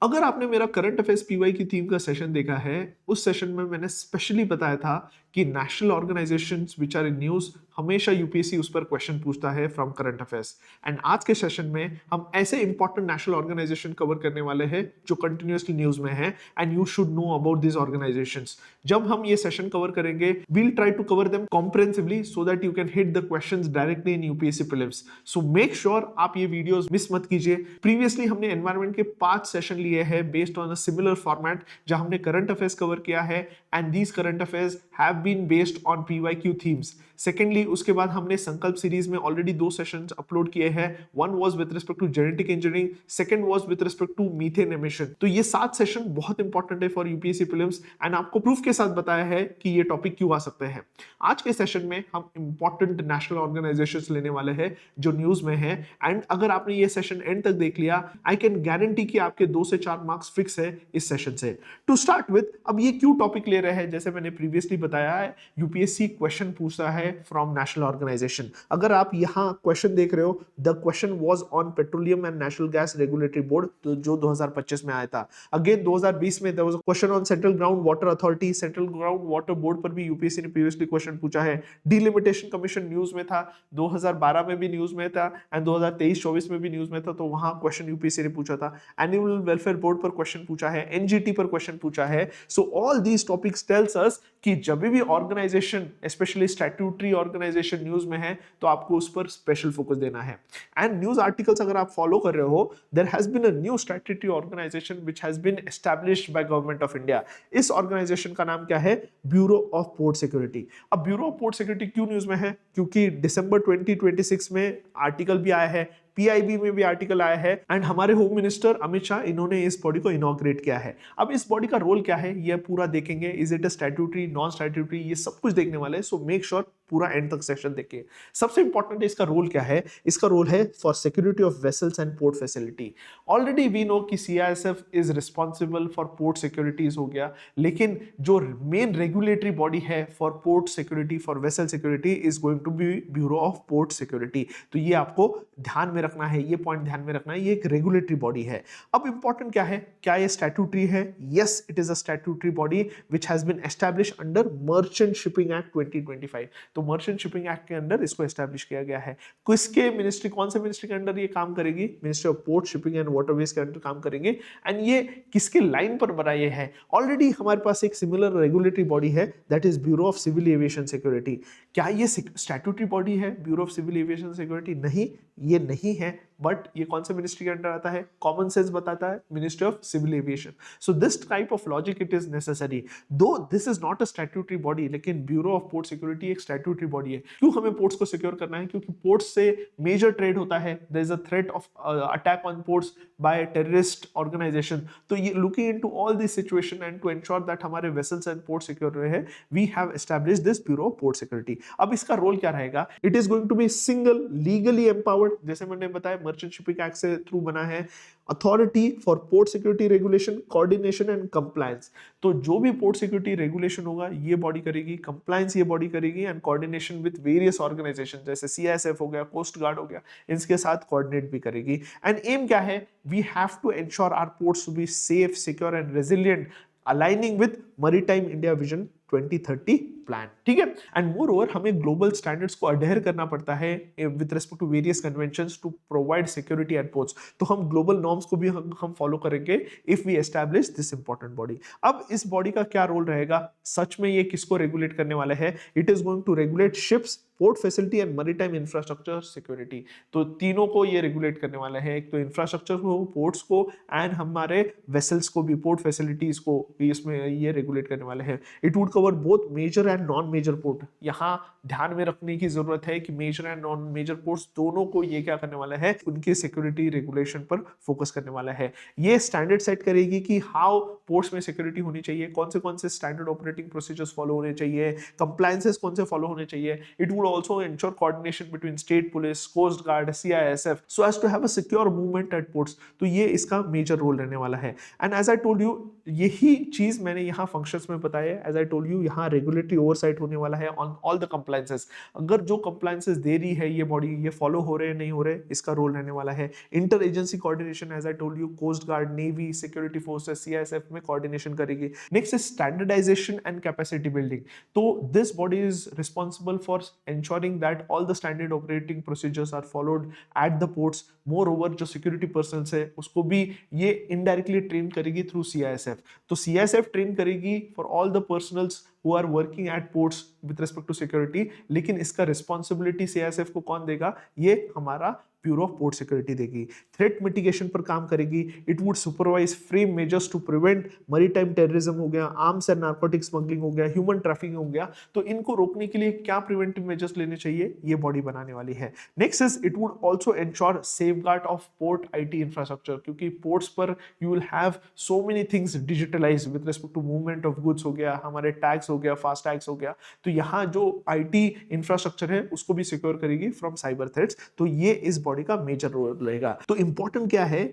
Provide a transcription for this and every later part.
अगर आपने मेरा करंट अफेयर्स पीवाई की थीम का सेशन देखा है, उस सेशन में मैंने स्पेशली बताया था कि national organisations which are in news हमेशा यूपीएससी उस पर क्वेश्चन पूछता है फ्रॉम करंट अफेयर्स। एंड आज के सेशन में हम ऐसे इंपॉर्टेंट नेशनल ऑर्गेनाइजेशन कवर करने वाले हैं जो कंटिन्यूअसली न्यूज़ में है and you should know about this organisations. जब हम ये सेशन कवर करेंगे, we'll try to cover them comprehensively so that you can hit the questions directly in UPSC prelims. So make sure आप ये videos miss मत कीजिए। Previously हमने environment के 5 सेशन लिए हैं based on a similar format, जहां हमने करंट अफेयर्स कवर किया है and these current affairs have been based on PYQ themes. Secondly, उसके बाद हमने संकल्प सीरीज में ऑलरेडी 2 सेशंस अपलोड किए हैं। One was with respect to genetic engineering, second was with respect to methane emission. तो ये 7 सेशन बहुत इंपॉर्टेंट है फॉर यूपीएससी प्रीलिम्स एंड आपको प्रूफ के साथ बताया है कि ये टॉपिक क्यों आ सकते हैं। आज के सेशन में हम इंपॉर्टेंट नेशनल ऑर्गेनाइजेशंस लेने वाले हैं जो न्यूज में है एंड अगर आपने ये सेशन एंड तक देख लिया, आई कैन गारंटी कि आपके 2 से 4 मार्क्स फिक्स है इस सेशन से। टू स्टार्ट विद, अब ये क्यों टॉपिक ले रहे हैं, जैसे मैंने प्रीवियसली बताया है, यूपीएससी क्वेश्चन पूछता है फ्रॉम नेशनल ऑर्गेनाइजेशन। अगर आप यहां क्वेश्चन देख रहे हो, the question was on petroleum and national gas regulatory board, जो 2025 में आया था। अगेन 2020 में there was a question on central ground water authority, central ground water board पर भी यूपीएससी ने प्रीवियसली क्वेश्चन पूछा है। डिलिमिटेशन कमीशन न्यूज में था, 2012 में भी न्यूज में था एंड 2023-24 में भी न्यूज में था, तो वहां क्वेश्चन यूपीएससी ने पूछा था। एनुअल वेलफेयर बोर्ड पर क्वेश्चन पूछा है, एनजीटी पर क्वेश्चन पूछा है। So all these topics tells us कि जब भी organisation, specially statutory organisation news में है, तो आपको उस पर स्पेशल फोकस देना है। एंड न्यूज आर्टिकल्स अगर आप फॉलो कर रहे हो, there has been a new statutory organisation which has been established by government of India. इस ऑर्गेनाइजेशन का नाम क्या है? Bureau of port security. अब ब्यूरो ऑफ पोर्ट सिक्योरिटी क्यों न्यूज में है? क्योंकि दिसंबर 2026 में आर्टिकल भी आया है, पीआईबी में भी आर्टिकल आया है एंड हमारे होम मिनिस्टर अमित शाह, इन्होंने इस बॉडी को इनॉग्रेट किया है। अब इस बॉडी का रोल क्या है, ये पूरा देखेंगे। Is it a statutory, non statutory, ये सब कुछ देखने वाले हैं। सो मेक श्योर पूरा एंड तक सेशन देखिए। सबसे इंपॉर्टेंट है इसका रोल क्या है। इसका रोल है for security of vessels and port facility. Already we know कि CISF is responsible for port securities हो गया, लेकिन जो मेन रेगुलेटरी बॉडी है for port security, for vessel security, is going to be bureau of port security. तो ये आपको ध्यान में रखना है, ये पॉइंट ध्यान में रखना है, ये एक रेगुलेटरी बॉडी है। अब इंपॉर्टेंट क्या है, क्या ये स्टैट्यूटरी है? Yes, it is a statutory body which has been established under merchant shipping act 2025। तो मर्चेंट शिपिंग एक्ट के अंडर इसको एस्टैब्लिश किया गया है। किसके मिनिस्ट्री, कौन से मिनिस्ट्री के अंडर ये काम करेगी? Ministry of port, shipping and waterways के अंडर काम करेंगे। एंड ये किसके लाइन पर बना ये है? ऑलरेडी हमारे पास एक सिमिलर रेगुलेटरी बॉडी है, that is bureau of civil aviation security. क्या ये स्टैट्यूटरी बॉडी है bureau of civil aviation security? नहीं, ये नहीं है। बट ये कौन से मिनिस्ट्री के अंडर आता है? कॉमन सेंस बताता है ministry of civil aviation. So this type of logic it is necessary, though this is not a statutory body, लेकिन ब्यूरो ऑफ पोर्ट सिक्योरिटी एक स्टैट्यूटरी बॉडी है। क्यों हमें पोर्ट्स को सिक्योर करना है? क्योंकि पोर्ट्स से मेजर ट्रेड होता है। There is a threat of attack on ports by terrorist organisation. तो ये looking into all this situation and to ensure that हमारे वेसल्स एंड पोर्ट सिक्योर रहे, we have established this bureau of port security. अब इसका role क्या रहेगा? It is going to be single legally empowered, जैसे मैंने बताया मर्चेंट शिपिंग एक्ट से थ्रू बना है, authority for port security regulation, coordination and compliance. तो जो भी पोर्ट सिक्योरिटी रेगुलेशन होगा ये बॉडी करेगी, कंप्लायंस ये बॉडी करेगी and coordination with various organisation जैसे सीआईएसएफ हो गया, कोस्ट गार्ड हो गया, इनके साथ कोऑर्डिनेट भी करेगी। एंड एम क्या है? We have to ensure our ports to be safe, secure and resilient, aligning with maritime India vision 2030 plan. ठीक है। एंड मोर ओवर हमें ग्लोबल स्टैंडर्ड्स को अडेयर करना पड़ता है with respect to various conventions to provide security at ports. तो हम global norms को भी हम फॉलो करेंगे if we establish this important body. अब इस बॉडी का क्या रोल रहेगा? सच में ये किसको रेगुलेट करने वाला है? It is going to regulate ships, port facility and maritime infrastructure security. तो तीनों को ये रेगुलेट करने वाला है, एक तो इंफ्रास्ट्रक्चर को, पोर्ट्स को एंड हमारे वेसल्स को भी, पोर्ट फैसिलिटीज को इसमें ये रेगुलेट करने वाले हैं। It would cover both major and non major port. यहाँ ध्यान में रखने की जरूरत है कि major and non major ports दोनों को ये क्या करने वाला है? उनकी सिक्योरिटी रेगुलेशन पर फोकस करने वाला है। ये स्टैंडर्ड सेट करेगी कि हाउ पोर्ट्स में सिक्योरिटी होनी चाहिए, कौन से स्टैंडर्ड ऑपरेटिंग प्रोसीजर्स फॉलो होने चाहिए, कंप्लायंसेस कौन से फॉलो होने चाहिए। It would also ensure coordination between state police, coast guard, CISF so as to have a secure movement at ports। तो ये इसका मेजर रोल रहने वाला है। And as I told you, यही चीज मैंने यहाँ फंक्शंस में बताया। एज आई टोल्ड यू, यहाँ रेगुलेटरी ओवरसाइट होने वाला है ऑन ऑल द कंप्लायंसेस। अगर जो कंप्लायंसेस दे रही है ये बॉडी, ये फॉलो हो रहे हैं नहीं हो रहे, इसका रोल रहने वाला है। Inter agency coordination, as I told you, coast guard, navy, security forces, CISF में कोऑर्डिनेशन करेगी। Next is standardisation and capacity building. तो this body is responsible for ensuring that all the standard operating procedures are followed at the ports. Moreover, जो security personnel है उसको भी ये indirectly train करेगी through CISF. तो CISF train करेगी for all the personnels who are working at ports with respect to security, लेकिन इसका रिस्पॉन्सिबिलिटी सीआईएसएफ को कौन देगा? ये हमारा ब्यूरो ऑफ पोर्ट सिक्योरिटी देगी। थ्रेट मिटिगेशन पर काम करेगी। It would supervise frame measures to prevent maritime terrorism हो गया, आर्म्स एंड नार्कोटिक स्मगलिंग हो गया, ह्यूमन ट्रैफिकिंग हो गया। तो इनको रोकने के लिए क्या प्रिवेंटिव मेजर्स लेने चाहिए, ये बॉडी बनाने वाली है। Next is it would also ensure safeguard of port IT infrastructure, क्योंकि पोर्ट्स पर you will have so many things digitalise with respect to movement of goods हो गया, हमारे टैग्स हो गया, फास्ट टैग्स हो गया। तो यहाँ जो आईटी इंफ्रास्ट्रक्चर है उसको भी सिक्योर करेगी फ्रॉम साइबर थ्रेट्स। तो ये इस बॉडी का मेजर रोल रहेगा। तो इंपॉर्टेंट क्या है,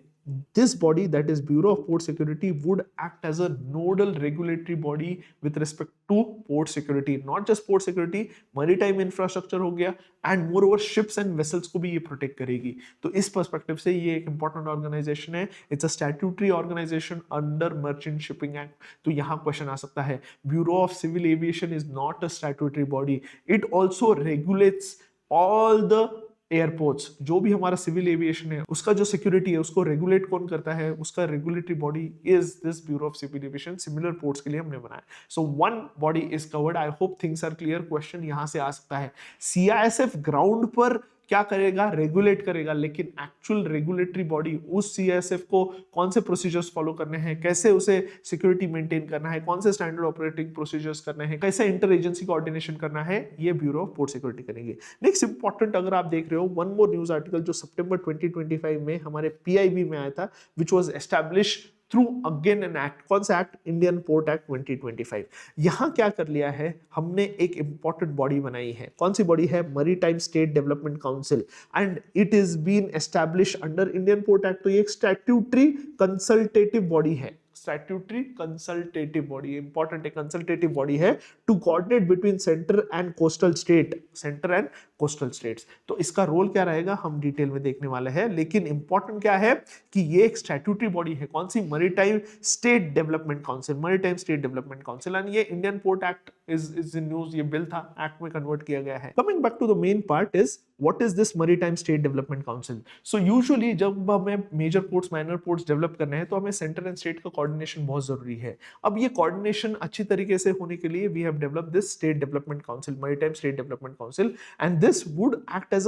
this body, that is Bureau of Port Security, would act as a nodal regulatory body with respect to port security, not just port security, maritime infrastructure हो गया, and moreover ships and vessels को भी ये protect करेगी। तो इस perspective से ये एक important organization है। It's a statutory organization under Merchant Shipping Act। तो यहाँ question आ सकता है, Bureau of Civil Aviation is not a statutory body, it also regulates all the airports. जो भी हमारा सिविल एविएशन है उसका जो सिक्योरिटी है उसको रेगुलेट कौन करता है, उसका regulatory body is this bureau of civil aviation. Similar ports के लिए हमने बनाया। So one body is covered. I hope things are clear. Question यहां से आ सकता है, सीआईएसएफ ग्राउंड पर क्या करेगा, रेगुलेट करेगा, लेकिन एक्चुअल रेगुलेटरी बॉडी उस सीआईएसएफ को कौन से प्रोसीजर्स फॉलो करने हैं, कैसे उसे सिक्योरिटी मेंटेन करना है, कौन से स्टैंडर्ड ऑपरेटिंग प्रोसीजर्स करने हैं, कैसे इंटर एजेंसी कोऑर्डिनेशन करना है, ये ब्यूरो ऑफ पोर्ट सिक्योरिटी करेंगे। नेक्स्ट इंपॉर्टेंट, अगर आप देख रहे हो, वन मोर न्यूज आर्टिकल जो सितंबर 2025 में हमारे पीआईबी में आया था, which was establish through again an act. कौन सा एक्ट? Indian port act 2025। यहां क्या कर लिया है हमने, एक इंपॉर्टेंट बॉडी बनाई है। कौन सी बॉडी है? Maritime state development council, and it is been establish under Indian port act. तो ये एक स्टैट्यूटरी कंसल्टेटिव बॉडी है। स्टैट्यूटरी कंसल्टेटिव बॉडी, इंपॉर्टेंट है, कंसल्टेटिव बॉडी है to coordinate between centre and coastal state, centre and coastal states. तो इसका role क्या रहेगा हम डिटेल में देखने वाले हैं, लेकिन इंपॉर्टेंट क्या है कि ये एक स्टैट्यूटरी बॉडी है। कौन सी? Maritime state development council, maritime state development council. And ये Indian port act is in news, ये बिल था, एक्ट में कन्वर्ट किया गया है। Coming back to the main part is what is this maritime state development council. So usually जब हमें major ports, minor ports develop करने हैं तो हमें सेंटर एंड स्टेट का कोऑर्डिनेशन बहुत जरूरी है। अब ये कोऑर्डिनेशन अच्छी तरीके से होने के लिए we have developed this state development council, maritime state development council, and this would act as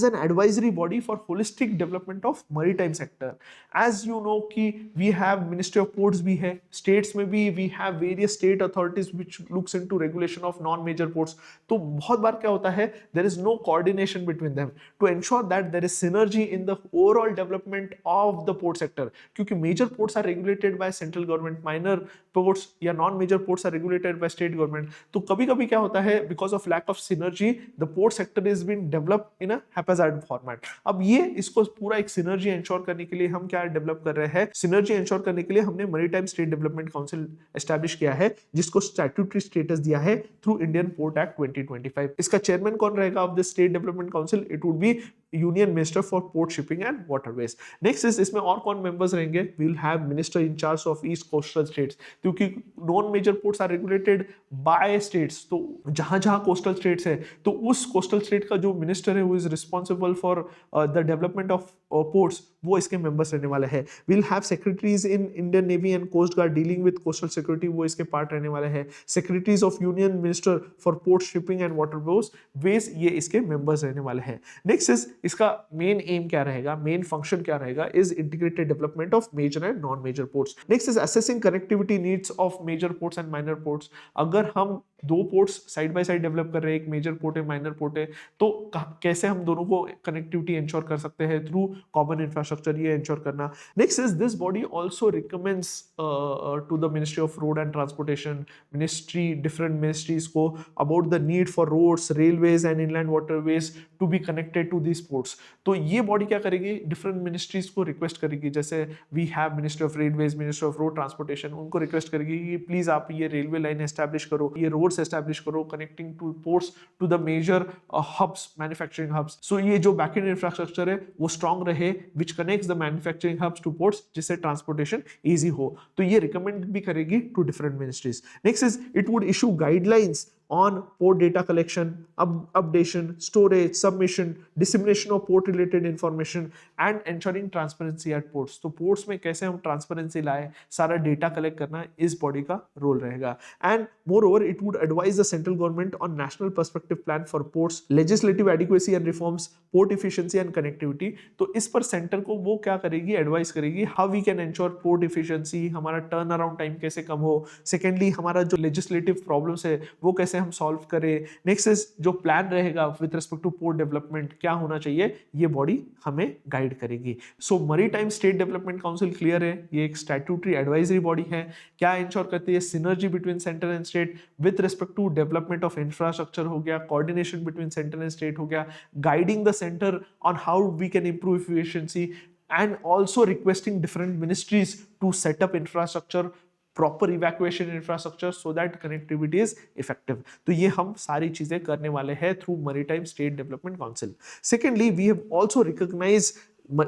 an advisory body for holistic development of maritime sector. As you know कि we have Ministry of Ports भी है, states में भी we have various state authorities which looks into regulation of non-major ports. तो बहुत बार क्या होता है, there is no coordination between them to ensure that there is synergy in the overall development of the port sector. क्योंकि major ports are regulated by central government, minor ports या non-major ports are regulated by state government. तो कभी-कभी क्या होता है, because of lack of synergy, the port sector is being developed in a haphazard format. अब ये इसको पूरा एक सिनर्जी एंश्योर करने के लिए हम क्या डेवलप कर रहे हैं, सिनर्जी एंश्योर करने के लिए हमने maritime state development council establish किया है, जिसको स्टैट्यूटरी स्टेटस दिया है थ्रू इंडियन पोर्ट एक्ट 2025। इसका चेयरमैन कौन रहेगा of this state development council? It would be union minister for port shipping and waterways. Next is, इसमें और कौन मेंबर्स रहेंगे? We will have minister in charge of east coastal states, क्योंकि non major ports are regulated by states. तो जहां जहां coastal states है तो उस कोस्टल स्टेट का जो मिनिस्टर है वो is responsible for the development of ports, वो इसके मेंबर्स रहने वाले हैं। Will have secretaries in Indian navy and coast guard dealing with coastal security, वो इसके पार्ट रहने वाले हैं। Secretaries of union minister for port shipping and waterways, ये इसके मेंबर्स रहने वाले हैं। नेक्स्ट इज, इसका मेन एम क्या रहेगा, मेन फंक्शन क्या रहेगा? Is integrated development of major and non major ports. Next is assessing connectivity needs of major ports and minor ports. अगर हम दो ports side by side develop कर रहे हैं, एक मेजर पोर्ट है, माइनर पोर्ट है, तो कैसे हम दोनों को कनेक्टिविटी इंश्योर कर सकते हैं थ्रू कॉमन इंफ्रास्ट्रक्चर, ये इंश्योर करना। Next is, this body also recommends to the ministry of road and transportation, ministry, different ministries को about the need for roads, railways and inland waterways to be connected to this ports. तो ये body क्या करेगी, different ministries को request करेगी, जैसे we have ministry of railways, ministry of road transportation, उनको request करेगी कि प्लीज आप ये रेलवे लाइन एस्टैब्लिश करो। ये रोल रोड्स एस्टैब्लिश करो, connecting to ports to the major hubs, manufacturing hubs. So ये जो बैकएंड इंफ्रास्ट्रक्चर है वो स्ट्रांग रहे, which connects the manufacturing hubs to ports, जिससे ट्रांसपोर्टेशन ईजी हो। तो ये रिकमेंड भी करेगी to different ministries. Next is it would issue guidelines on port data collection, updation, storage, submission, dissemination of port related information and ensuring transparency at ports। तो ports में कैसे हम transparency लाए, सारा data collect करना इस body का role रहेगा। And moreover it would advise the central government on national perspective plan for ports, legislative adequacy and reforms, port efficiency and connectivity। तो इस पर center को वो क्या करेगी, advise करेगी how we can ensure port efficiency, हमारा turn around time कैसे कम हो, secondly हमारा जो legislative problems है वो कैसे हम सॉल्व करें। नेक्स्ट इज जो प्लान रहेगा with respect to port development क्या होना चाहिए, ये बॉडी हमें गाइड करेगी। So maritime state development council clear है, ये एक स्टैट्यूटरी एडवाइजरी बॉडी है। क्या इंश्योर करती है, synergy between centre and state with respect to development of infrastructure हो गया, coordination between centre and state हो गया, guiding the centre on how we can improve efficiency and also requesting different ministries to set up infrastructure, proper evacuation infrastructure so that connectivity is effective. तो ये हम सारी चीजें करने वाले हैं through maritime state development council. Secondly we have also recognise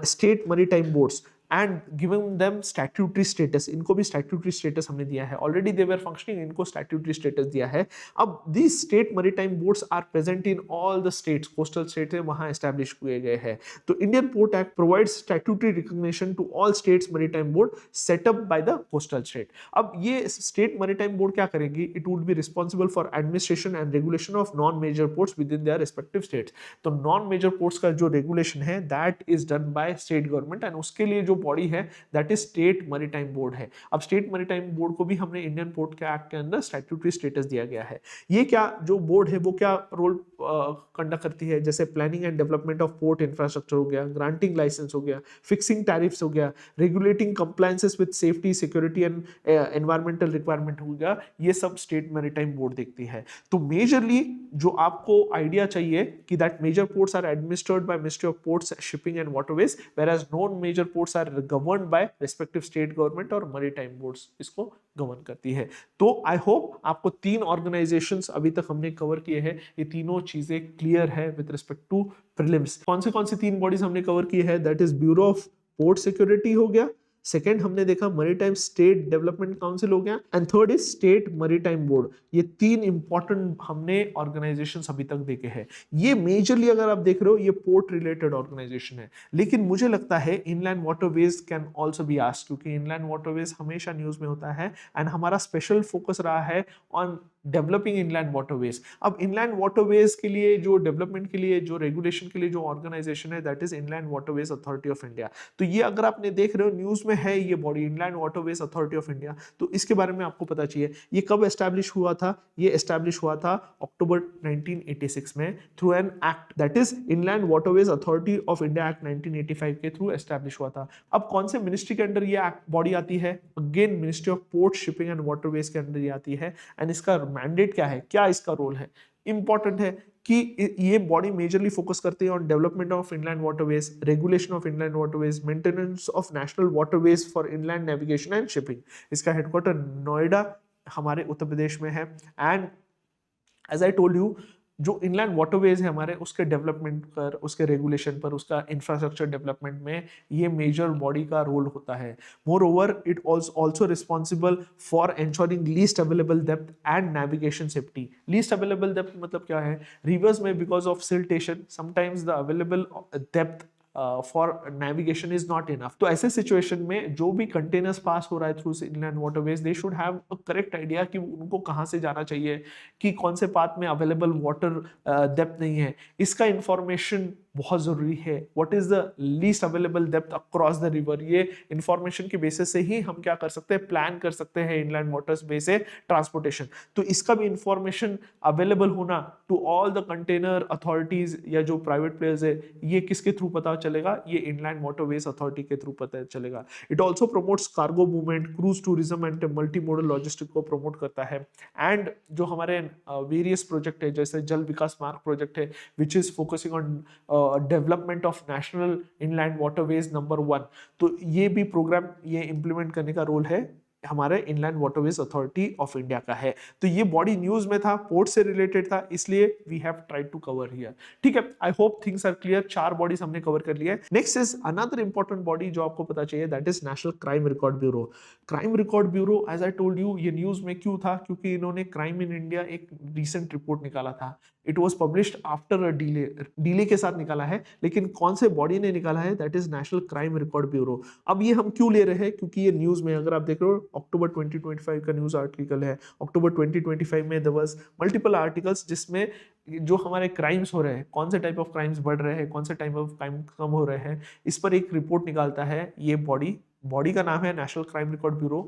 state maritime boards and given them statutory status। इनको भी statutory status हमने दिया है, already they were functioning, इनको statutory status दिया है। अब these state maritime boards are present in all the states, coastal states है वहाँ establish किए गए हैं। तो Indian Port Act provides statutory recognition to all states maritime board set up by the coastal state। अब ये state maritime board क्या करेगी, it would be responsible for administration and regulation of non-major ports within their respective states। तो non-major ports का जो regulation है that is done by state government, and उसके लिए जो बॉडी है that is state maritime board है। अब स्टेट मैरीटाइम बोर्ड को भी हमने इंडियन पोर्ट के एक्ट के अंदर स्टैट्यूटरी स्टेटस दिया गया है। ये क्या जो बोर्ड है वो क्या रोल कंडक्ट करती है, जैसे planning and development of port infrastructure हो गया, ग्रांटिंग लाइसेंस हो गया, फिक्सिंग टैरिफ्स हो गया, regulating compliances with safety security and environmental requirement हो गया, ये सब स्टेट मैरीटाइम बोर्ड देखती है। तो मेजरली जो आपको आइडिया चाहिए कि that major ports are administered by ministry of ports, shipping and waterways, whereas non major ports are governed by respective state government और मैरीटाइम बोर्ड्स इसको गवर्न करती है। तो आई होप आपको तीन ऑर्गेनाइजेशंस अभी तक हमने कवर किए हैं, ये तीनों चीजें क्लियर है विद रिस्पेक्ट टू प्रीलिम्स। कौन सी तीन बॉडीज हमने कवर की है, that is bureau of port security हो गया, सेकेंड हमने देखा मैरीटाइम स्टेट डेवलपमेंट काउंसिल हो गया, and third is state maritime board. ये तीन इंपॉर्टेंट हमने ऑर्गेनाइजेशंस अभी तक देखे हैं। ये मेजरली अगर आप देख रहे हो ये पोर्ट रिलेटेड ऑर्गेनाइजेशन है, लेकिन मुझे लगता है inland waterways can also be asked, क्योंकि इनलैंड वाटरवेज हमेशा न्यूज में होता है एंड हमारा स्पेशल फोकस रहा है ऑन डेवलपिंग इनलैंड वाटरवेज। अब इनलैंड वाटरवेज के लिए जो डेवलपमेंट के लिए जो रेगुलेशन के लिए जो ऑर्गेनाइजेशन है that is inland waterways authority of India. तो ये अगर आपने देख रहे हो न्यूज में है ये body inland waterways authority of India, तो इसके बारे में आपको पता चाहिए ये कब एस्टैब्लिश हुआ था। ये एस्टैब्लिश हुआ था अक्टूबर 1986 में through an act, that is inland waterways authority of India act 1985 के थ्रू एस्टैब्लिश हुआ था। अब कौन से मिनिस्ट्री के अंडर ये बॉडी आती है, again ministry of port shipping and waterways के अंडर ये आती है, एंड इसका मैंडेट क्या है, क्या इसका रोल है, इंपॉर्टेंट है कि ये बॉडी मेजरली फोकस करती है on development of inland waterways, regulation of inland waterways, maintenance of national waterways for inland navigation and shipping. इसका हेडक्वार्टर नोएडा हमारे उत्तर प्रदेश में है, and as I told you जो इनलैंड वाटरवेज है हमारे उसके डेवलपमेंट पर, उसके रेगुलेशन पर, उसका इंफ्रास्ट्रक्चर डेवलपमेंट में ये मेजर बॉडी का रोल होता है। More over it also responsible for ensuring least available depth and navigation safety. Least available depth मतलब क्या है, रिवर्स में because of siltation sometimes the available depth for navigation is not enough. तो ऐसे situation में जो भी कंटेनर्स पास हो रहा है through inland waterways, they should have a correct idea कि उनको कहाँ से जाना चाहिए, कि कौन से पाथ में अवेलेबल वाटर डेप्थ नहीं है, इसका इंफॉर्मेशन बहुत जरूरी है। What is the least available depth across the river, ये इंफॉर्मेशन के बेसिस से ही हम क्या कर सकते हैं, प्लान कर सकते हैं इनलैंड वाटर्स वे से ट्रांसपोर्टेशन। तो इसका भी इंफॉर्मेशन अवेलेबल होना to all the container authorities या जो प्राइवेट प्लेयर्स है, ये किसके थ्रू पता चलेगा, ये इनलैंड वाटरवेज अथॉरिटी के थ्रू पता चलेगा। It also promotes cargo movement, cruise tourism and multi modal logistic को प्रमोट करता है। एंड जो हमारे वेरियस प्रोजेक्ट है जैसे जल विकास मार्ग प्रोजेक्ट है which is focusing on development of national inland waterways number 1, तो ये भी प्रोग्राम ये इंप्लीमेंट करने का रोल है हमारे inland waterways authority of India का है। तो ये बॉडी न्यूज में था, पोर्ट से रिलेटेड था, इसलिए we have tried to cover here. ठीक है, I hope things are clear. 4 bodies हमने कवर कर लिया है। Next is another important body जो आपको पता चाहिए, that is national crime record bureau. Crime record bureau, as I told you, ये न्यूज में क्यों था, क्योंकि इन्होंने क्राइम इन इंडिया एक रिसेंट रिपोर्ट निकाला था। It was published after a delay के साथ निकाला है, लेकिन कौन से बॉडी ने निकाला है, that is national crime record bureau. अब ये हम क्यों ले रहे हैं, क्योंकि ये न्यूज में अगर आप देख रहे हो अक्टूबर 2025 का न्यूज आर्टिकल है। अक्टूबर 2025 में देयर वाज मल्टीपल आर्टिकल्स जिसमें जो हमारे क्राइम्स हो रहे हैं, कौन से टाइप ऑफ क्राइम्स बढ़ रहे हैं, कौन से टाइप ऑफ क्राइम कम हो रहे हैं, इस पर एक रिपोर्ट निकालता है ये बॉडी। बॉडी का नाम है नेशनल क्राइम रिकॉर्ड ब्यूरो।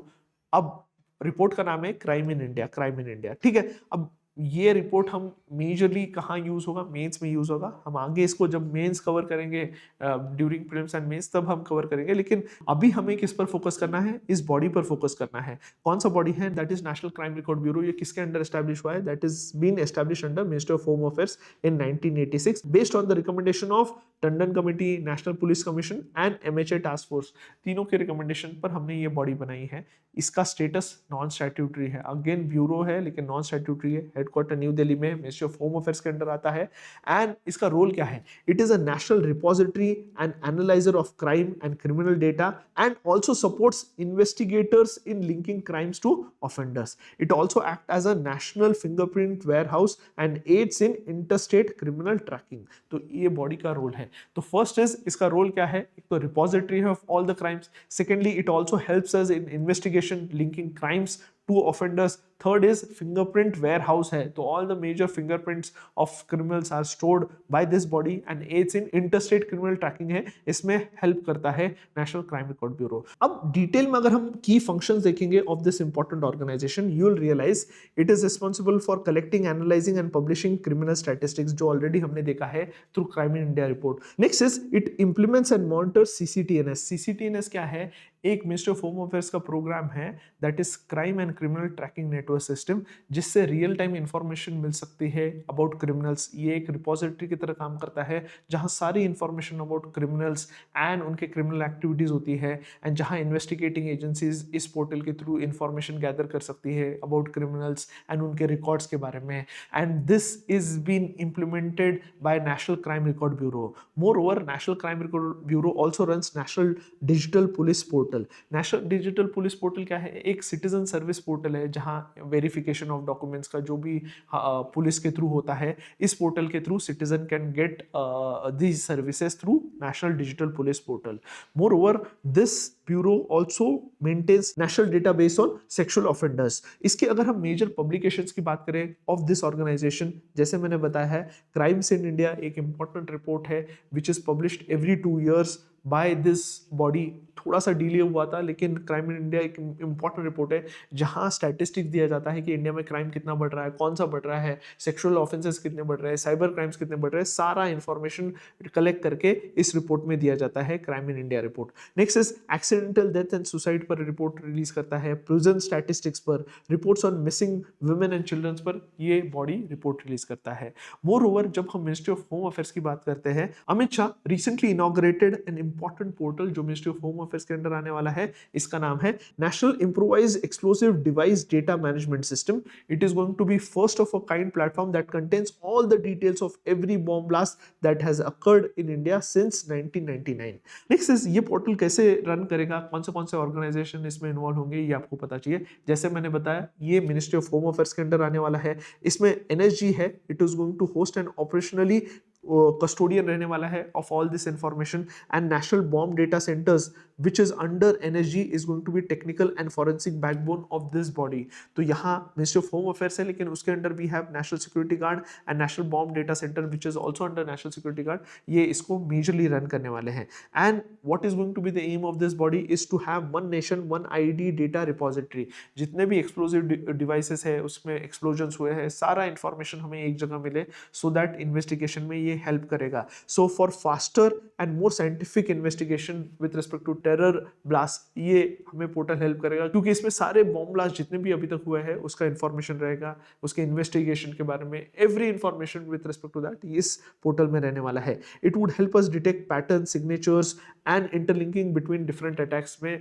अब रिपोर्ट का नाम है crime in India, crime in India. ठीक है, अब ये रिपोर्ट हम मेजरली कहाँ यूज होगा, मेंस में यूज होगा। हम आगे इसको जब मेंस कवर करेंगे ड्यूरिंग प्रीलिम्स एंड मेंस, तब हम कवर करेंगे, लेकिन अभी हमें किस पर फोकस करना है, इस बॉडी पर फोकस करना है। कौन सा बॉडी है, that is national crime record bureau. ये किसके अंडर एस्टैब्लिश हुआ है, that is been establish under ministry of home affairs in 1986 based on the recommendation of Tandon committee, national police commission and MHA task force. तीनों के recommendation पर हमने ये body बनाई है। इसका स्टेटस नॉन स्टैट्यूटरी है। अगेन ब्यूरो है लेकिन नॉन स्टैट्यूटरी है। हेडक्वार्टर न्यू दिल्ली में मिनिस्ट्री ऑफ होम अफेयर्स के अंडर आता है। एंड इसका रोल क्या है, it is a national repository and analyser of crime and criminal data and also supports investigators in linking crimes to offenders. It also act as a national fingerprint warehouse and aids in interstate criminal tracking. तो ये body का role है। तो first is, इसका role क्या है, एक तो रिपोजिटरी है of all the crimes. Secondly, it also helps us in investigation linking crimes to offenders. Third is fingerprint warehouse है, तो all the major fingerprints of criminals are stored by this body and aids in interstate criminal tracking है, इसमें help करता है national crime record bureau. अब detail में अगर हम की फंक्शंस देखेंगे of this important organisation, you will realise it is responsible for collecting, analysing and publishing criminal statistics, जो ऑलरेडी हमने देखा है through crime in India report. Next is it implements and monitors CCTNS. CCTNS क्या है, एक ministry of home affairs का programme है, that is crime and criminal tracking network system, जिससे रियल टाइम इंफॉर्मेशन मिल सकती है अबाउट क्रिमिनल्स। ये एक रिपोजिटरी की तरह काम करता है जहां सारी इंफॉर्मेशन अबाउट क्रिमिनल्स एंड उनके क्रिमिनल एक्टिविटीज होती है, एंड जहां इन्वेस्टिगेटिंग एजेंसीज इस पोर्टल के थ्रू इंफॉर्मेशन गैदर कर सकती है अबाउट क्रिमिनल्स एंड उनके रिकॉर्ड्स के बारे में। And this is been implemented by National crime record Bureau. Moreover, National crime record Bureau also runs National Digital Police Portal. National Digital Police Portal क्या है, एक सिटीजन सर्विस पोर्टल है जहां verification of documents का जो भी police के through होता है, इस पोर्टल के through citizen can get these services through National Digital Police Portal. Moreover, this bureau also maintains national database on sexual offenders. इसके अगर हम मेजर पब्लिकेशंस की बात करें ऑफ दिस ऑर्गेनाइजेशन, जैसे मैंने बताया है, क्राइम्स इन इंडिया एक इंपॉर्टेंट रिपोर्ट है which is published every 2 years by this body. थोड़ा सा डिले हुआ था, लेकिन क्राइम इन इंडिया एक इंपॉर्टेंट रिपोर्ट है जहां स्टैटिस्टिक्स दिया जाता है कि इंडिया में क्राइम कितना बढ़ रहा है, कौन सा बढ़ रहा है, सेक्सुअल ऑफेंसेस कितने बढ़ रहे हैं, साइबर क्राइम्स कितने बढ़ रहे हैं, सारा इंफॉर्मेशन कलेक्ट करके इस रिपोर्ट में दिया जाता है, crime in India report. Next is accidental death and suicide पर रिपोर्ट रिलीज करता है, प्रिजन स्टैटिस्टिक्स पर, reports on missing women and childrens पर ये बॉडी रिपोर्ट रिलीज करता है। मोर ओवर, जब हम मिनिस्ट्री ऑफ होम अफेयर्स की बात करते हैं, Amit Shah recently inaugurated an important portal जो मिनिस्ट्री ऑफ होम अफेयर्स के अंडर आने वाला है। इसका नाम है national improvised explosive device data management system. It is going to be first of a kind platform that contains all the details of every bomb blast that has occurred in India since 1999। Next is, ये portal कैसे run करेगा, कौन से organisation इसमें involve होंगे, ये आपको पता चाहिए। जैसे मैंने बताया, ये मिनिस्ट्री ऑफ होम अफेयर्स के अंडर आने वाला है। इसमें एनएसजी है, it is going to host and operationally custodian रहने वाला है of all this information, and National Bomb Data Centres which is under NSG is going to be technical and forensic backbone of this body। तो यहाँ ministry of home affairs है, लेकिन उसके under भी है National Security Guard and National Bomb Data Centre which is also under National Security Guard. ये इसको majorly run करने वाले हैं। And what is going to be the aim of this body is to have one nation one ID data repository. जितने भी explosive devices है, उसमें explosions हुए हैं, सारा इंफॉर्मेशन हमें एक जगह मिले, सो दैट इन्वेस्टिगेशन में ये हेल्प करेगा। So for faster and more scientific investigation with respect to terror blast, ये हमें पोर्टल हेल्प करेगा, क्योंकि इसमें सारे बॉम्ब ब्लास्ट जितने भी अभी तक हुए हैं उसका इंफॉर्मेशन रहेगा, उसके इन्वेस्टिगेशन के बारे में, every information with respect to that इस पोर्टल में रहने वाला है। It would help us detect pattern, signatures and interlinking between different attacks में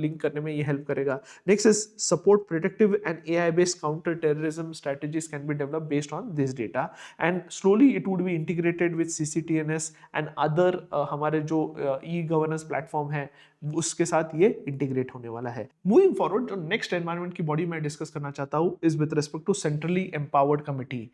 लिंक करने में ये हेल्प करेगा. Next is support protective and AI based counter terrorism strategies can be develop based on this data and slowly it would be integrated with CCTNS and other हमारे जो e governance platform है उसके साथ ये integrate होने वाला है. Moving forward, जो नेक्स्ट एनवायरनमेंट की बॉडी मैं डिस्कस करना चाहता हूं is with respect to centrally empowered committee.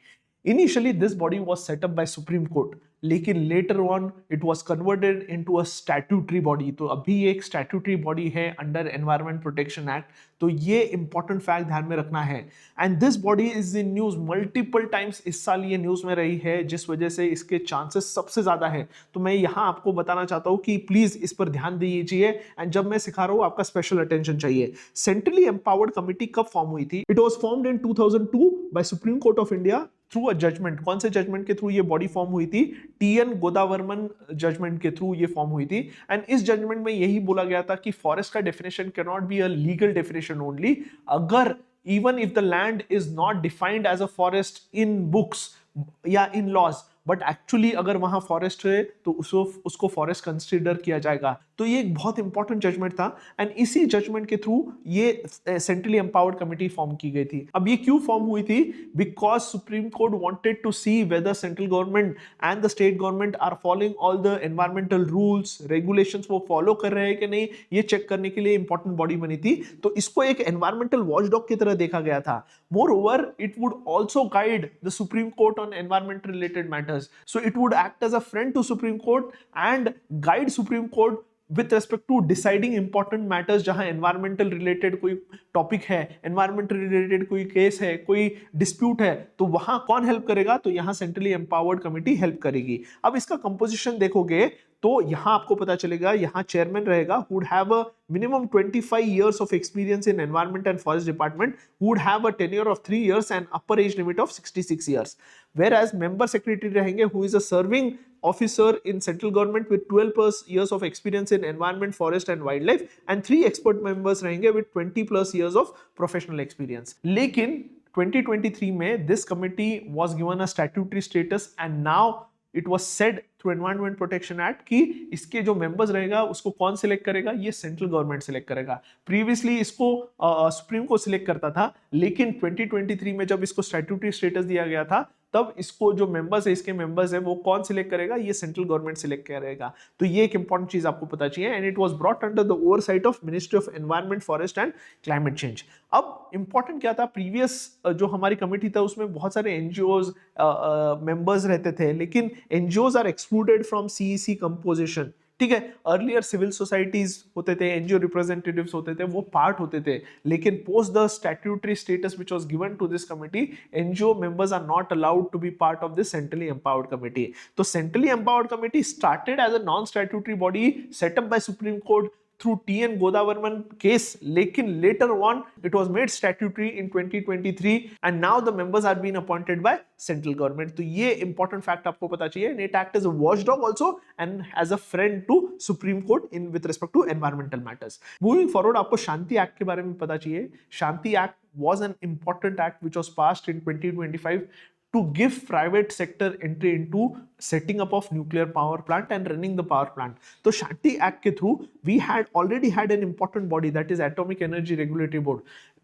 Initially, this body was set up by Supreme Court, लेकिन later on it was converted into a statutory body. तो अभी एक statutory body है under Environment Protection Act. तो ये important fact ध्यान में रखना है. And this body is in news multiple times. इस साल ये news में रही है जिस वजह से इसके chances सबसे ज़्यादा है. तो मैं यहाँ आपको बताना चाहता हूँ कि प्लीज इस पर ध्यान दीजिए एंड जब मैं सिखा रहा हूँ आपका स्पेशल अटेंशन चाहिए. सेंट्रली एम्पावर्ड कमिटी कब फॉर्म हुई थी? It was formed in 2002 by supreme Court of India through a judgment. कौन से जजमेंट के थ्रू ये बॉडी फॉर्म हुई थी? TN गोदावर्मन जजमेंट के थ्रू ये फॉर्म हुई थी. एंड इस जजमेंट में यही बोला गया था कि फॉरेस्ट का definition can not be a legal definition only अगर even if the land is not defined as a forest in books या इन लॉज, बट एक्चुअली अगर वहां फॉरेस्ट है तो उसको फॉरेस्ट कंसिडर किया जाएगा. तो ये एक बहुत इंपॉर्टेंट जजमेंट था एंड इसी जजमेंट के थ्रू ये सेंट्रली एम्पावर्ड कमिटी फॉर्म की गई थी. अब ये क्यों फॉर्म हुई थी? Because Supreme Court wanted to see whether central government and the state government are following all the environmental rules regulations, वो फॉलो कर रहे हैं कि नहीं, ये चेक करने के लिए इंपॉर्टेंट बॉडी बनी थी. तो इसको एक एनवायरमेंटल वॉचडॉग की तरह देखा गया था. More over it would also guide the supreme court on environment related matters. So it would act as a friend to Supreme Court and guide Supreme Court with respect to deciding important matters. जहां environmental related कोई topic है, environmental related कोई case है, कोई dispute है, तो वहां कौन हेल्प करेगा? तो यहां सेंट्रली एम्पावर्ड कमिटी हेल्प करेगी. अब इसका कंपोजिशन देखोगे तो यहां आपको पता चलेगा यहां चेयरमैन रहेगा who would have a minimum 25 years of experience in environment and forest department, who would have a tenure of 3 years and upper age limit of 66 years. Whereas member secretary रहेंगे who is a serving officer in central government with 12 plus years of experience in environment, forest and wildlife, and 3 expert members रहेंगे with 20 plus years of professional experience. लेकिन 2023 में this committee was given a statutory status and now it was said through Environment Protection Act कि इसके जो members रहेगा उसको कौन select करेगा? ये सेंट्रल गवर्नमेंट सिलेक्ट करेगा. प्रीवियसली इसको सुप्रीम को सिलेक्ट करता था, लेकिन 2023 में जब इसको स्टैट्यूटरी स्टेटस दिया गया था तब इसको जो मेंबर्स है, इसके मेंबर्स है, वो कौन सिलेक्ट करेगा? ये सेंट्रल गवर्नमेंट सिलेक्ट करेगा. तो ये एक इंपॉर्टेंट चीज आपको पता चाहिए. And it was brought under the oversight of ministry of environment, forest and climate change. अब इंपॉर्टेंट क्या था? प्रीवियस जो हमारी कमेटी था उसमें बहुत सारे एनजीओज मेंबर्स रहते थे, लेकिन NGOs are excluded from CEC composition. ठीक है, अर्लियर सिविल सोसाइटीज होते थे, एनजीओ रिप्रेजेंटेटिव्स होते थे, वो पार्ट होते थे, लेकिन post the statutory status which was given to this committee, NGO members are not allowed to be part of this centrally empowered committee. तो centrally empowered committee started as a non statutory body set up by supreme court through TN Godavarman case, लेकिन later on it was made statutory in 2023 and now the members are being appointed by central government. तो ये important fact आपको पता चाहिए. And it acts as a watchdog also and as a friend to Supreme Court in with respect to environmental matters. Moving forward, आपको शांति act के बारे में पता चाहिए. शांति act was an important act which was passed in 2025 to give private sector entry into setting up of nuclear power plant and running the power plant. तो शांति act के through we had already had an important body that is Atomic Energy Regulatory Board.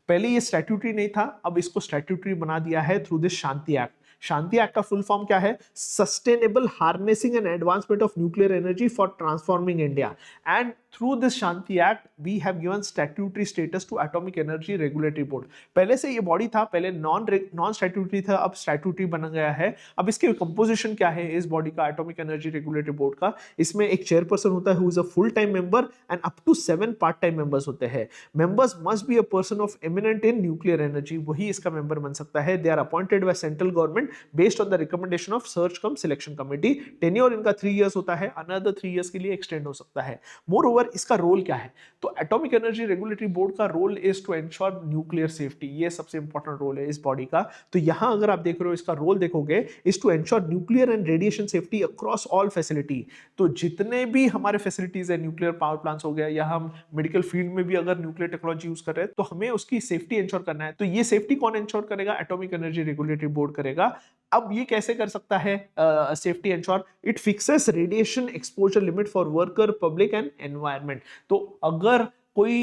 पहले ये statutory नहीं था, अब इसको statutory बना दिया है through this Shanti act. Shanti act का फुल फॉर्म क्या है? Sustainable harnessing and advancement of nuclear energy for transforming India. And through this Shanti act we have given statutory status to atomic energy regulatory Board. पहले से ये body था, पहले non statutory था, अब स्टैट्यूटरी बना गया है. अब इसके कंपोजिशन क्या है इस बॉडी का, एटॉमिक एनर्जी रेगुलेटरी बोर्ड का? इसमें एक चेयरपर्सन होता है who is a full time member and up to 7 part time members होते हैं. Members must be a person of eminent in nuclear energy, वही इसका मेंबर बन सकता है. They are appointed by central government based on the recommendation of search cum selection committee. Tenure इनका 3 years होता है, another 3 years के लिए एक्सटेंड हो सकता है. Moreover, इसका रोल क्या है? तो एटॉमिक एनर्जी रेगुलेटरी बोर्ड का role is to ensure nuclear safety. ये सबसे इंपॉर्टेंट रोल है इस बॉडी का. तो यहां अगर आप देख रहे हो इसका रोल देखोगे, is to ensure nuclear and radiation safety across all facility. तो जितने भी हमारे फैसिलिटीज है, न्यूक्लियर पावर प्लांट्स हो गया या हम मेडिकल फील्ड में भी अगर न्यूक्लियर टेक्नोलॉजी यूज कर रहे हैं तो हमें उसकी सेफ्टी एंश्योर करना है. तो ये सेफ्टी कौन एंश्योर करेगा? एटॉमिक एनर्जी रेगुलेटरी बोर्ड करेगा. अब ये कैसे कर सकता है safety ensure? It fixes radiation exposure limit for worker, public and environment. तो अगर कोई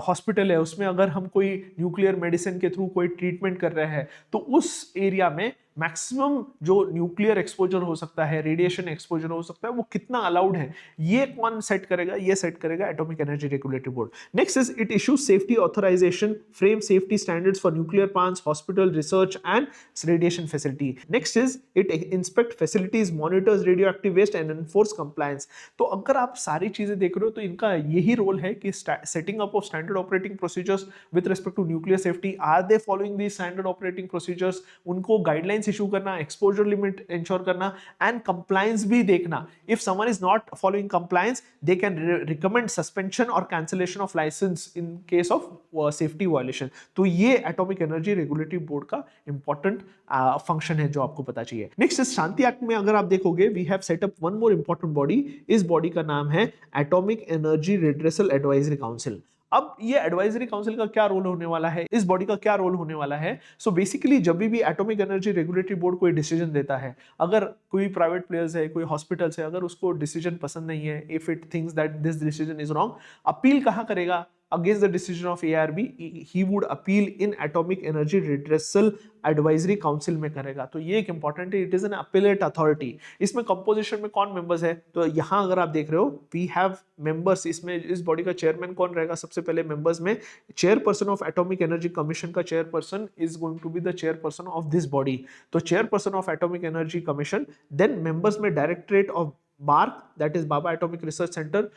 हॉस्पिटल है, उसमें अगर हम कोई न्यूक्लियर मेडिसिन के थ्रू कोई ट्रीटमेंट कर रहे हैं, तो उस एरिया में मैक्सिमम जो न्यूक्लियर एक्सपोजर हो सकता है, रेडिएशन एक्सपोजर हो सकता है, वो कितना अलाउड है, ये कौन सेट करेगा? ये सेट करेगा Atomic energy regulatory Board. Next is it issues safety authorisation, frame safety standards for nuclear plants, hospital, research and radiation facility. Next is it inspect facilities, monitors radioactive waste and enforce compliance. तो अगर आप सारी चीजें देख रहे हो तो इनका यही रोल है कि setting up of standard operating procedures with respect to nuclear safety. Are they following the standard operating procedures? उनको गाइडलाइंस इशू करना, एक्सपोजर लिमिट इंश्योर करना एंड कंप्लायंस भी देखना। If someone is not following compliance, they can recommend suspension और cancellation of licence in case of safety violation. तो ये atomic energy regulatory board का important function है जो आपको पता चाहिए। नेक्स्ट शांति एक्ट में अगर आप देखोगे, we have set up one more important body. इस बॉडी का नाम है Atomic Energy Redressal Advisory Council. अब ये एडवाइजरी काउंसिल का क्या रोल होने वाला है, इस बॉडी का क्या रोल होने वाला है? सो बेसिकली जब भी एटॉमिक एनर्जी रेगुलेटरी बोर्ड कोई डिसीजन देता है, अगर कोई प्राइवेट प्लेयर्स है, कोई हॉस्पिटल्स है, अगर उसको डिसीजन पसंद नहीं है, if it thinks that this decision is wrong, appeal कहां करेगा? against the decision of ARB, he would appeal in Atomic Energy Redressal Advisory Council में करेगा। तो ये एक इंपॉर्टेंट है, it is N appellate authority. इसमें कंपोजिशन में कौन मेंबर्स है? तो यहाँ अगर आप देख रहे हो, वी हैव मेंबर्स। इसमें इस बॉडी का चेयरमैन कौन रहेगा? सबसे पहले मेंबर्स में chairperson of atomic energy commission का chairperson is going to be the chairperson of this body. तो chairperson of atomic energy commission, then members में directorate of BARC, that is Bhabha atomic research centre,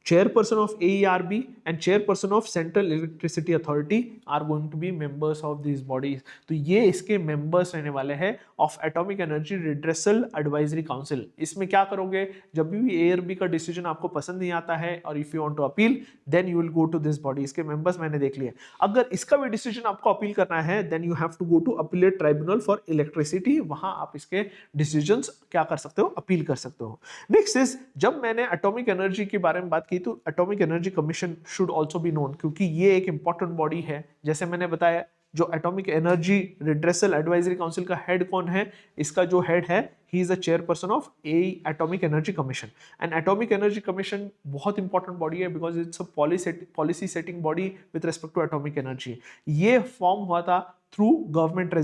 chairperson of AERB and chairperson of Central Electricity Authority are going to be members of these bodies। तो ये इसके members रहने वाले हैं of Atomic Energy Redressal Advisory Council। इसमें क्या करोगे? जब भी AERB का डिसीजन आपको पसंद नहीं आता है और if you want to appeal, then you will go to this body। इसके members मैंने देख लिए। अगर इसका भी डिसीजन आपको अपील करना है, then you have to go to Appellate Tribunal for Electricity। वहां आप इसके डिसीजंस क्या कर सकते हो? अपील कर सकते हो। नेक्स्ट इज, जब मैंने एटॉमिक एनर्जी के बारे में बात की, तो Atomic energy commission should also be known, क्योंकि ये एक इंपॉर्टेंट बॉडी है। जैसे मैंने बताया, जो Atomic Energy Redressal Advisory Council का हेड कौन है? इसका जो हेड है, he is a chairperson of atomic energy Commission. And Atomic energy Commission बहुत इंपॉर्टेंट बॉडी है, because it's a policy setting body with respect to atomic energy. ये form हुआ था थ्रू गवर्नमेंट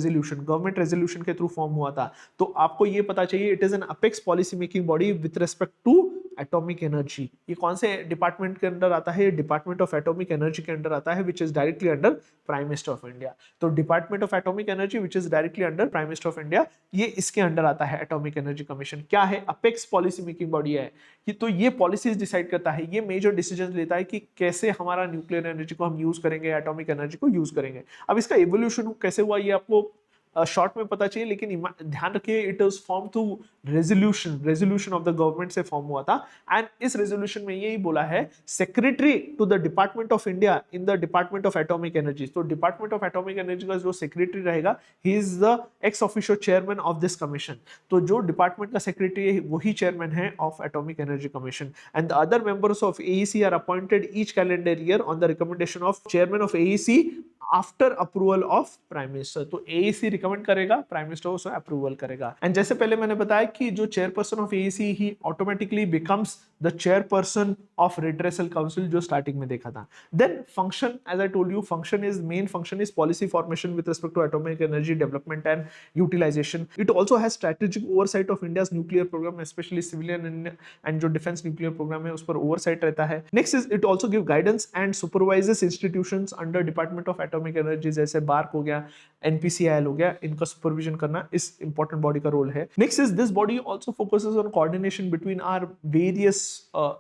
रेजोल्यूशन के थ्रू फॉर्म हुआ था। तो आपको ये पता चाहिए, it is an apex policy making body with respect to atomic energy. ये कौन से डिपार्टमेंट के अंदर आता है? डिपार्टमेंट ऑफ एटॉमिक एनर्जी के अंदर आता है, which is directly under prime minister of India. तो department of atomic energy which is directly under prime minister of India, ये इसके अंडर आता है। एटॉमिक एनर्जी कमीशन क्या है? अपेक्स पॉलिसी मेकिंग बॉडी है कि तो ये पॉलिसीज डिसाइड करता है, ये मेजर डिसीजन लेता है कि कैसे हमारा न्यूक्लियर एनर्जी को हम यूज करेंगे, एटॉमिक एनर्जी को यूज करेंगे। अब इसका एवोल्यूशन कैसे हुआ ये आपको शॉर्ट में पता चाहिए, लेकिन ध्यान रखिए, it is form to resolution of the government से फॉर्म हुआ था। एंड इस रेजोल्यूशन में यही बोला है, secretary to the department of India in the department of atomic Energy. तो डिपार्टमेंट ऑफ एटॉमिक एनर्जी का जो सेक्रेटरी रहेगा, he is the ex officio chairman of this commission. तो जो डिपार्टमेंट का सेक्रेटरी है, वही चेयरमैन है of atomic energy Commission. And the other members of AEC are appointed each calendar year on the recommendation of chairman of AEC after approval of Prime Minister. तो AEC recommend करेगा, Prime Minister उसे approval करेगा। And जैसे पहले मैंने बताया कि जो चेयरपर्सन ऑफ AEC ही automatically becomes the chairperson of redressal council, जो स्टार्टिंग में देखा था। Then function, as I told you, main function is policy formation with respect to atomic energy development and utilisation. It also has strategic oversight of India's nuclear programme, especially civilian and जो defence nuclear programme है, उस पर oversight रहता है। Next is, it also give guidance and supervises institutions under Department of atomic Energy, जैसे BARC हो गया, NPCIL हो गया, इनका सुपरविजन करना इस इंपॉर्टेंट बॉडी का रोल है। Next is, this body also focuses on coordination between our various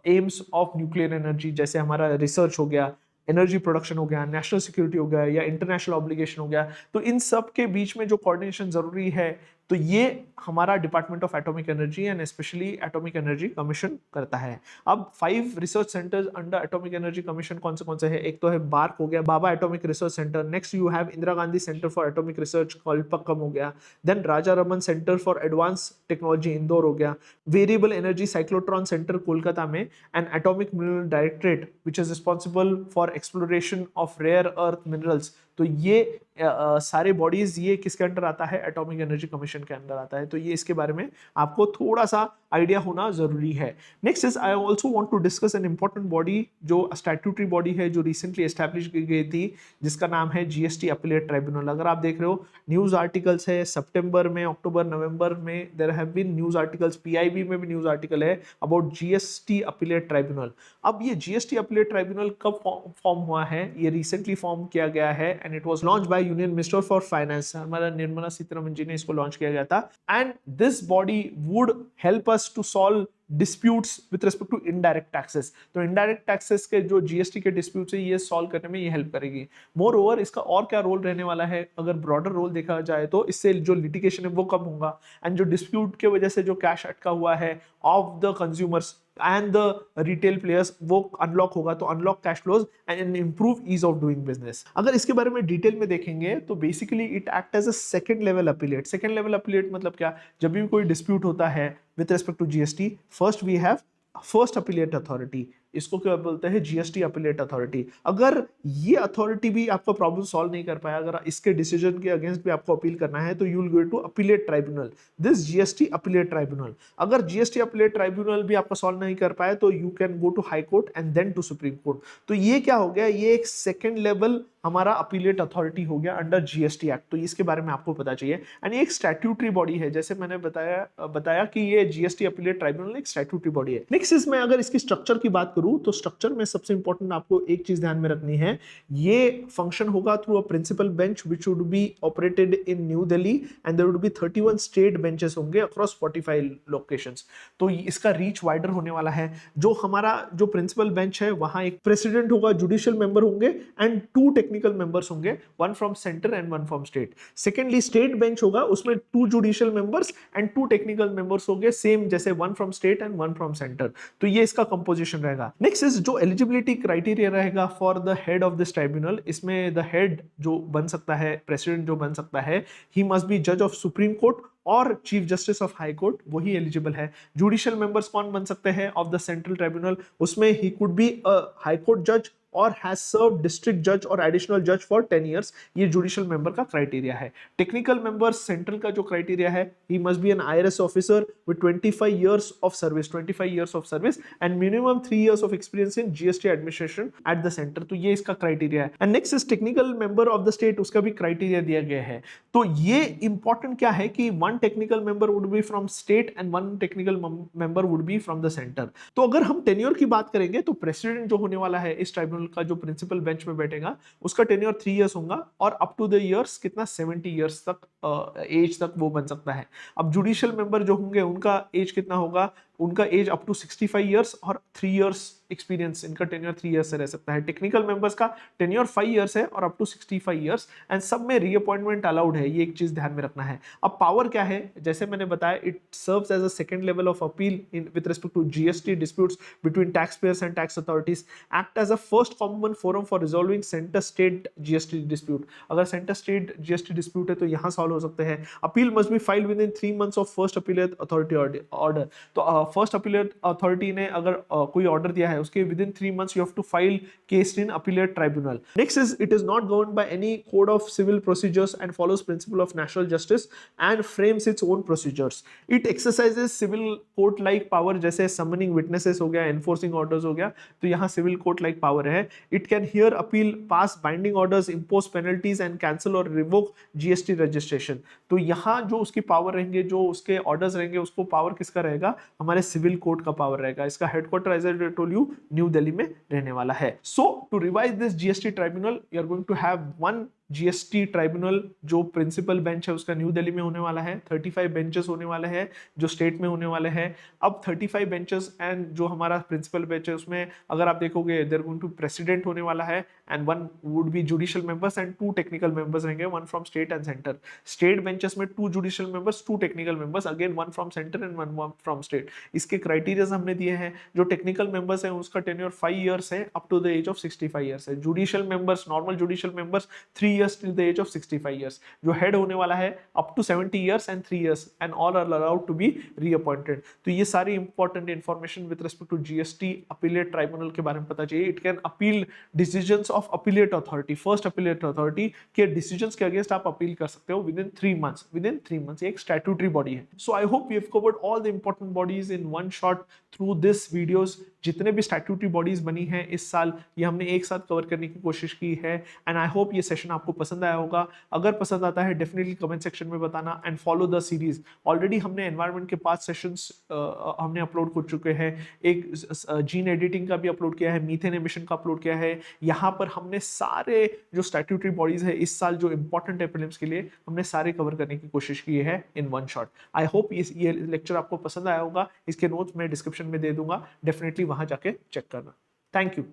aims of nuclear energy, जैसे हमारा रिसर्च हो गया, एनर्जी प्रोडक्शन हो गया, नेशनल सिक्योरिटी हो गया, या इंटरनेशनल ऑब्लिगेशन हो गया। तो इन सब के बीच में जो कोऑर्डिनेशन जरूरी है, तो ये हमारा department of atomic energy and specially atomic energy commission करता है। अब 5 research centres under atomic energy commission कौन से है? एक तो है बार्क हो गया, Bhabha atomic research centre. Next you have Indira Gandhi centre for atomic research Kalpakkam हो गया। Then Raja Raman centre for advance technology Indore हो गया। Variable energy cyclotron centre Kolkata में। And atomic mineral directorate which is responsible for exploration of rare earth minerals, तो ये सारे bodies ये किसके अंडर आता है, एटॉमिक एनर्जी कमीशन के अंदर आता है। तो ये इसके बारे में आपको थोड़ा सा आइडिया होना जरूरी है। Next is I also want to discuss an important body जो स्टैट्यूटरी बॉडी है जो रिसेंटली एस्टैब्लिश की गई थी, जिसका नाम है जीएसटी अपीलेट ट्राइब्यूनल। अगर आप देख रहे हो न्यूज आर्टिकल्स है सितंबर में, अक्टूबर, नवंबर में there have been news articles, PIB में भी न्यूज आर्टिकल है अबाउट जीएसटी अपीलेट ट्राइब्यूनल। अब ये जीएसटी अपीलेट ट्राइब्यूनल कब फॉर्म हुआ है, ये रिसेंटली फॉर्म किया गया है and it was launch by union minister for finance, हमारा निर्मला सीतारमण जी ने इसको लॉन्च किया गया था। And this body would help us to solve disputes with respect to indirect taxes. तो इनडायरेक्ट टैक्सेस के जो जीएसटी के डिस्प्यूट्स है ये सॉल्व करने में ये हेल्प करेगी। मोर ओवर इसका और क्या रोल रहने वाला है, अगर ब्रॉडर रोल देखा जाए तो इससे जो लिटिगेशन है वो कम होगा एंड जो डिस्प्यूट के वजह से जो कैश अटका हुआ है of the consumers and the retail players वो अनलॉक होगा। तो unlock cash flows and improve ease of doing business. अगर इसके बारे में डिटेल में देखेंगे तो basically it act as a second level appellate. Second level appellate मतलब क्या, जब भी कोई डिस्प्यूट होता है with respect to GST, first we have first appellate authority, इसको क्या बोलते हैं, जीएसटी अपीलेट अथॉरिटी। अगर ये अथॉरिटी भी आपका प्रॉब्लम सॉल्व नहीं कर पाया, अगर इसके डिसीजन के अगेंस्ट भी आपको अपील करना है तो you will go to appellate tribunal, this GST appellate tribunal. अगर जीएसटी अपीलेट ट्राइब्यूनल भी आपका सॉल्व नहीं कर पाया तो you can go to high court and then to supreme court. तो ये क्या हो गया, ये एक सेकेंड लेवल हमारा अपीलेट अथॉरिटी हो गया अंडर जीएसटी एक्ट। तो इसके बारे में आपको पता चाहिए। एंड ये एक स्टैट्यूटरी बॉडी है, जैसे मैंने बताया कि ये जीएसटी अपीलेट ट्राइब्यूनल एक स्टैट्यूटरी बॉडी है। नेक्स्ट इसमें अगर इसकी स्ट्रक्चर की बात करूं तो स्ट्रक्चर में सबसे इंपॉर्टेंट आपको एक चीज ध्यान में रखनी है, ये फंक्शन होगा through a principal bench which would be operated in New Delhi and there would be 31 state benches होंगे अक्रॉस 45 लोकेशंस। तो इसका रीच वाइडर होने वाला है। जो हमारा जो प्रिंसिपल बेंच है वहां एक प्रेसिडेंट होगा, जुडिशियल मेंबर होंगे एंड 2 टेक्निकल मेंबर्स होंगे, 1 from centre and 1 from state. Secondly state bench होगा, उसमें 2 judicial members and 2 technical members होंगे, सेम जैसे 1 from state and 1 from centre. तो ये इसका कंपोजिशन रहेगा। नेक्स्ट इज जो एलिजिबिलिटी क्राइटेरिया रहेगा for the head of this tribunal. इसमें द हेड जो बन सकता है, प्रेसिडेंट जो बन सकता है, ही मस्ट बी जज ऑफ सुप्रीम कोर्ट और chief justice of high court, वही एलिजिबल है। जुडिशियल मेंबर्स कौन बन सकते हैं ऑफ द सेंट्रल ट्राइब्यूनल, उसमें he could be a high court जज और हैज सर्व्ड डिस्ट्रिक्ट जज और एडिशनल जज फॉर 10 इयर्स। ये जुडिशियल मेंबर का क्राइटेरिया है। टेक्निकल मेंबर सेंट्रल का जो क्राइटेरिया है, he must be an IRS officer with 25 years of service, 25 years of service and minimum 3 years of experience in GST administration at the centre. तो ये इसका criteria है। And next is technical member of the state, उसका भी criteria दिया गया है। तो ये इंपॉर्टेंट क्या है कि 1 technical member would be from state and 1 technical member would be from the centre. तो अगर हम टेन्योर की बात करेंगे तो प्रेसिडेंट जो होने वाला है इस ट्राइब्यूनल का, जो प्रिंसिपल बेंच में बैठेगा, उसका टेन्योर 3 इयर्स होगा और अप टू द इयर्स कितना 70 इयर्स तक एज तक वो बन सकता है। अब जुडिशियल मेंबर जो होंगे उनका एज कितना होगा, उनका एज अप टू 65 इयर्स और 3 इयर्स एक्सपीरियंस, इनका टेन्योर 3 इयर्स से रह सकता है। टेक्निकल मेंबर्स का टेन्योर 5 इयर्स है और अप टू 65 इयर्स एंड सब में रीअपॉइंटमेंट अलाउड है। ये एक चीज ध्यान में रखना है। अब पावर क्या है, जैसे मैंने बताया, it serves as a second level of appeal in with respect to GST disputes between tax payers and tax authorities, act as a first common forum for resolving centre state GST dispute. अगर centre state GST dispute है तो यहां solve हो सकते हैं। Appeal must be filed within 3 months of first appellate authority order. तो first appellate authority ने अगर कोई ऑर्डर दिया है उसके with in 3 months you have to file case in appellate tribunal. Next is it is not governed by any code of civil procedures and follows principle of natural justice and frames its own procedures. It exercises civil court like power, जैसे summoning witnesses हो गया, enforcing orders हो गया, तो यहाँ civil court like power है। It can hear appeal, pass binding orders, impose penalties and cancel or revoke GST registration. तो यहाँ जो उसकी पावर रहेंगे, जो उसके ऑर्डर्स रहेंगे, उसको पावर किसका रहेगा, हमारे सिविल कोर्ट का पावर रहेगा। इसका headquarter as I told you new Delhi में रहने वाला है। So to revise this GST tribunal, you are going to have 1 GST tribunal जो प्रिंसिपल बेंच है उसका न्यू दिल्ली में होने वाला है। 35 बेंचेस होने वाले हैं जो स्टेट में होने वाले हैं। अब 35 बेंचेस एंड जो हमारा प्रिंसिपल बेंच है उसमें अगर आप देखोगे देयर गोइंग टू प्रेसिडेंट होने वाला है and 1 would be judicial members and 2 technical members रहेंगे, 1 from state and centre. State benches में 2 judicial members, 2 technical members, again 1 from centre and 1 from state. इसके क्राइटेरियाज हमने दिए हैं। जो टेक्निकल मेंबर्स हैं उसका टेन्योर 5 इयर्स है up to the age of 65 years है। Judicial members, normal judicial members 3 years till the age of 65 years. जो हेड होने वाला है up to 70 years and 3 years and all are allowed to be reappointed. तो ये सारी important information with respect to GST appellate tribunal के बारे में पता चाहिए। It can appeal decisions of appellate authority, first appellate authority के डिसीजंस के अगेंस्ट आप अपील कर सकते हो within 3 months. Within 3 months ये एक स्टैट्यूटरी बॉडी है। सो आई hope we have covered all the important bodies in one shot through this videos. जितने भी स्टैट्यूटरी बॉडीज बनी है इस साल ये हमने एक साथ कवर करने की कोशिश की है एंड आई होप ये सेशन आपको पसंद आया होगा। अगर पसंद आता है डेफिनेटली कमेंट सेक्शन में बताना and follow the series. Already हमने एनवायरनमेंट के 5 सेशंस हमने अपलोड कर चुके हैं। एक जीन एडिटिंग का भी अपलोड किया है, मीथेन एमिशन का अपलोड किया है। यहाँ पर हमने सारे जो स्टैट्यूटरी बॉडीज है इस साल जो इंपॉर्टेंट है प्रीलिम्स के लिए हमने सारे कवर करने की कोशिश की है इन वन शॉट। आई होप ये लेक्चर आपको पसंद आया होगा। इसके नोट्स मैं डिस्क्रिप्शन में दे दूंगा, डेफिनेटली वहां जाके चेक करना। Thank you.